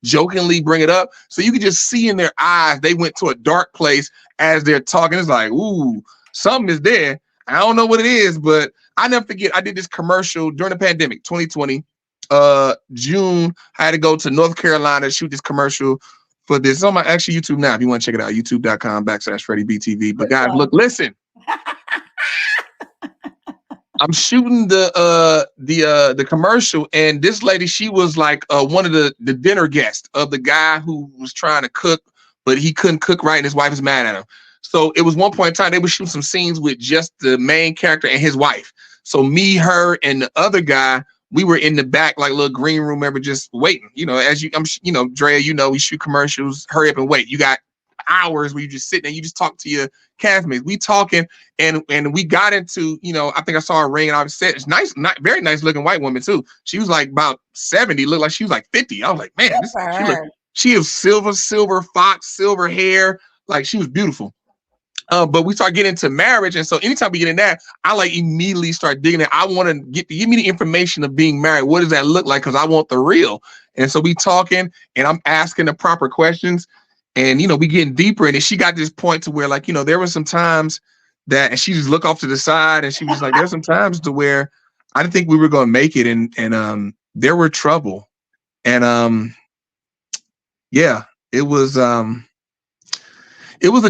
jokingly bring it up. So you can just see in their eyes they went to a dark place as they're talking. It's like, ooh, something is there. I don't know what it is, but I never forget. I did this commercial during the pandemic, 2020. June, I had to go to North Carolina to shoot this commercial for this. It's on my actually YouTube now if you want to check it out, youtube.com/FreddieBTV. But guys, look, listen. I'm shooting the commercial, and this lady, she was like one of the dinner guests of the guy who was trying to cook, but he couldn't cook right, and his wife was mad at him. So it was one point in time they were shooting some scenes with just the main character and his wife. So me, her, and the other guy, we were in the back, like little green room, ever just waiting. You know, Drea, you know, we shoot commercials, hurry up and wait. You got hours where you just sit there, you just talk to your castmates. We talking, and we got into, you know, I think I saw a ring, and I was said, it's nice, not very nice looking white woman too. She was like about 70, looked like she was like 50. I was like, man, she has silver fox, silver hair, like she was beautiful. But we start getting into marriage, and so anytime we get in that, I like immediately start digging it. I want to give me the information of being married. What does that look like? Because I want the real. And so we talking, and I'm asking the proper questions, and you know, we getting deeper. And then she got this point to where, like, you know, there were some times that, and she just looked off to the side, and she was like, there's some times to where I didn't think we were going to make it, and there were trouble, and yeah, it was a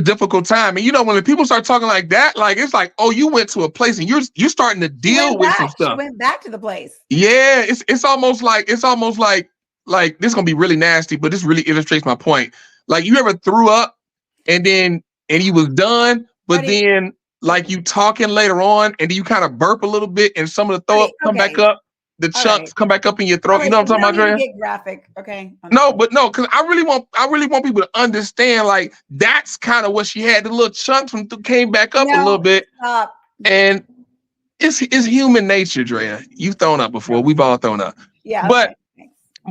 difficult time. And you know, when the people start talking like that, like it's like, oh, you went to a place and you're starting to deal with some stuff. She went back to the place. Yeah, it's almost like this is gonna be really nasty, but this really illustrates my point. Like, you ever threw up and you was done, but then like you talking later on, and then you kind of burp a little bit, and some of the throw up come back up. The chunks come back up in your throat. You know what I'm talking about, Drea? Get graphic, okay? No, because I really want people to understand. Like, that's kind of what she had. The little chunks came back up a little bit, and it's human nature, Drea. You've thrown up before. We've all thrown up. Yeah, but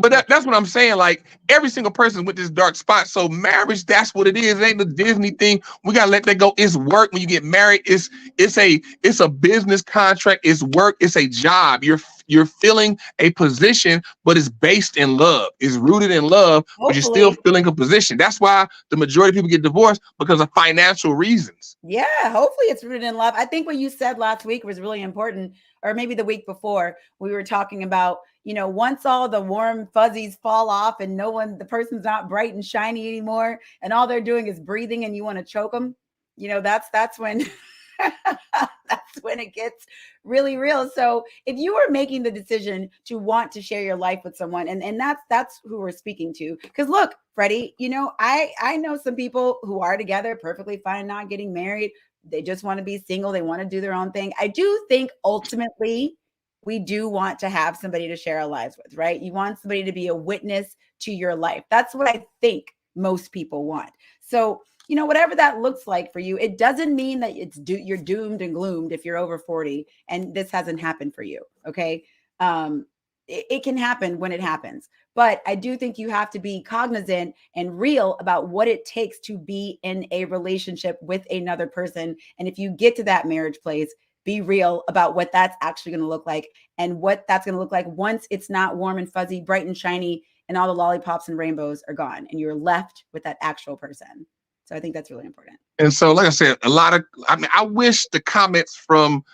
that's what I'm saying. Like, every single person with this dark spot. So marriage, that's what it is. It ain't the Disney thing. We gotta let that go. It's work. When you get married, it's a business contract. It's work. It's a job. You're filling a position, but it's based in love. It's rooted in love, but you're still filling a position. That's why the majority of people get divorced, because of financial reasons. Yeah, hopefully it's rooted in love. I think what you said last week was really important, or maybe the week before. We were talking about, you know, once all the warm fuzzies fall off and the person's not bright and shiny anymore, and all they're doing is breathing, and you want to choke them, you know, that's when that's when it gets really real. So if you were making the decision to want to share your life with someone, and that's who we're speaking to, because look, Freddie, you know, I know some people who are together perfectly fine, not getting married. They just want to be single. They want to do their own thing. I do think ultimately we do want to have somebody to share our lives with, right? You want somebody to be a witness to your life. That's what I think most people want. So, you know, whatever that looks like for you, it doesn't mean that you're doomed and gloomed if you're over 40 and this hasn't happened for you. Okay. It can happen when it happens, but I do think you have to be cognizant and real about what it takes to be in a relationship with another person. And if you get to that marriage place, be real about what that's actually going to look like, and what that's going to look like once it's not warm and fuzzy, bright and shiny, and all the lollipops and rainbows are gone, and you're left with that actual person. So I think that's really important. And so, like I said, I wish the comments from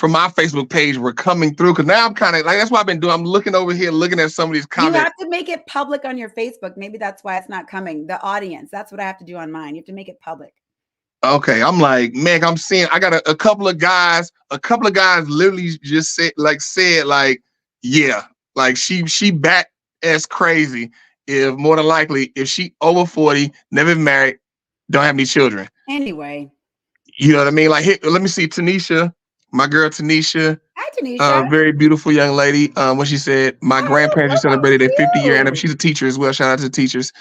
my Facebook page were coming through, because now I'm kind of like, that's what I've been doing. I'm looking over here, looking at some of these comments. You have to make it public on your Facebook. Maybe that's why it's not coming. The audience, that's what I have to do on mine. You have to make it public. Okay, I'm like, man, I'm seeing, I got a couple of guys literally just said, yeah, like she back as crazy, if more than likely, if she over 40, never been married, don't have any children. Anyway. You know what I mean? Like, here, let me see, Tanisha, my girl Tanisha. Hi, Tanisha. Very beautiful young lady. What she said, my grandparents just celebrated their 50-year anniversary. She's a teacher as well. Shout out to the teachers.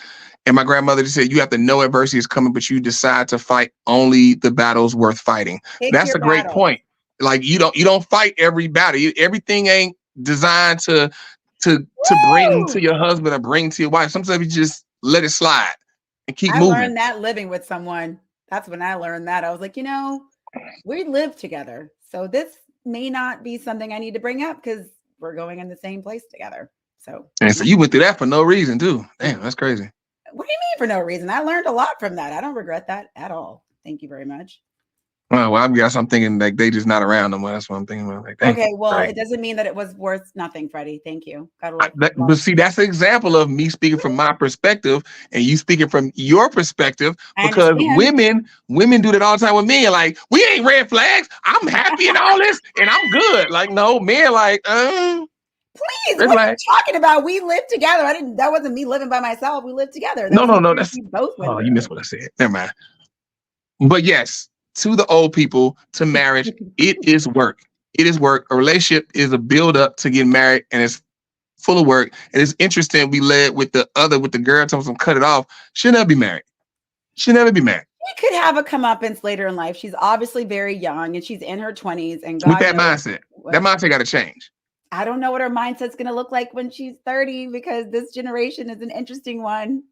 And my grandmother just said, you have to know adversity is coming, but you decide to fight only the battles worth fighting. That's a great point. Like, you don't fight every battle. Everything ain't designed to to bring to your husband or bring to your wife. Sometimes you just let it slide and keep moving. I learned that living with someone. That's when I learned that. I was like, we live together. So this may not be something I need to bring up because we're going in the same place together. So you went through that for no reason too. Damn, that's crazy. What do you mean for no reason? I learned a lot from that. I don't regret that at all. Thank you very much. Well, I guess I'm thinking like they just not around no more. That's what I'm thinking about. Like, okay, well, it doesn't mean that it was worth nothing, Freddie. Thank you. But see, that's an example of me speaking from my perspective and you speaking from your perspective, because women do that all the time with men. Like, we ain't red flags. I'm happy and all this, and I'm good. Like, no, men like, please, what are you talking about? We live together. That wasn't me living by myself. We live together. No. That's both. Oh, you missed what I said. Never mind. But yes, to the old people, to marriage, it is work. It is work. A relationship is a build up to get married, and it's full of work. And it's interesting. We led with the girl telling them cut it off. She'll never be married. She'll never be married. She could have a comeuppance later in life. She's obviously very young, and she's in her 20s. And God with that mindset, that mindset got to change. I don't know what her mindset's going to look like when she's 30, because this generation is an interesting one.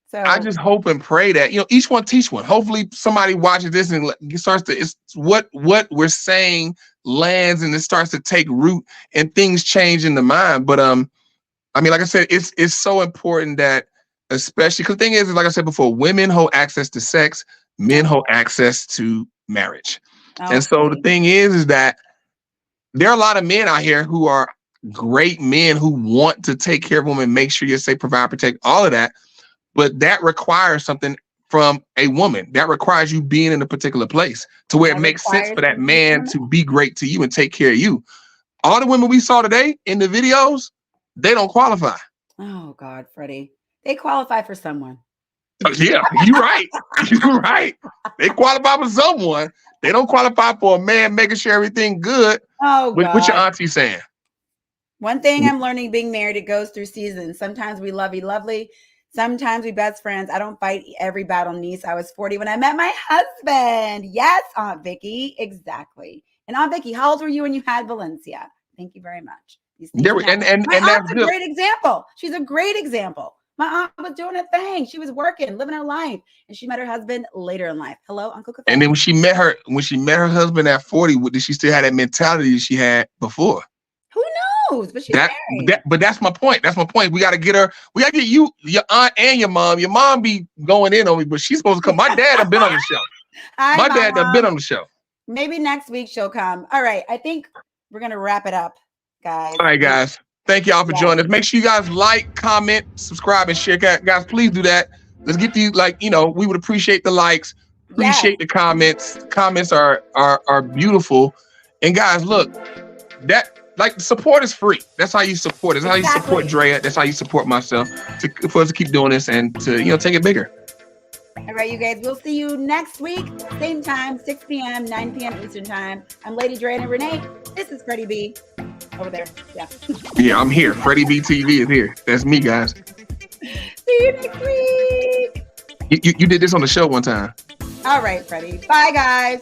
So I just hope and pray that, each one teach one. Hopefully somebody watches this and starts to, it's what we're saying lands and it starts to take root and things change in the mind. But I mean, like I said, it's so important that, especially because the thing is, like I said before, women hold access to sex, men hold access to marriage. Okay. And so the thing is that there are a lot of men out here who are great men who want to take care of women, make sure you're safe, provide, protect, all of that. But that requires something from a woman. That requires you being in a particular place to where it makes sense for that man to be great to you and take care of you. All the women we saw today in the videos, they don't qualify. Oh God, Freddie. They qualify for someone. Yeah, you're right. You're right. They qualify for someone. They don't qualify for a man making sure everything good. Oh God. What your auntie saying? One thing I'm learning being married, it goes through seasons. Sometimes we lovey-lovely. Sometimes we best friends. I don't fight every battle, niece. I was 40 when I met my husband. Yes, Aunt Vicky. Exactly. And Aunt Vicky, how old were you when you had Valencia? Thank you very much. And that's a great example. She's a great example. My aunt was doing her thing. She was working, living her life, and she met her husband later in life. Hello, Uncle Cafe. And then when she met her husband at 40, did she still have that mentality she had before? Who knows? But she's married. But that's my point. That's my point. We got to get her. We got to get you, your aunt, and your mom. Your mom be going in on me, but she's supposed to come. My dad have been on the show. My dad have been on the show. Maybe next week she'll come. All right. I think we're gonna wrap it up, guys. All right, guys. Thank y'all for joining us. Make sure you guys like, comment, subscribe, and share. Guys, please do that. Let's get these, we would appreciate the likes, appreciate the comments. Comments are beautiful. And guys, look, support is free. That's how you support us. That's how you support Drea. That's how you support myself for us to keep doing this and to, take it bigger. All right, you guys, we'll see you next week. Same time, 6 p.m., 9 p.m. Eastern time. I'm Lady Drea and Renee. This is Freddie B. Over there. Yeah. Yeah, I'm here. Freddie B TV is here. That's me, guys. See you next week. You did this on the show one time. All right, Freddie. Bye, guys.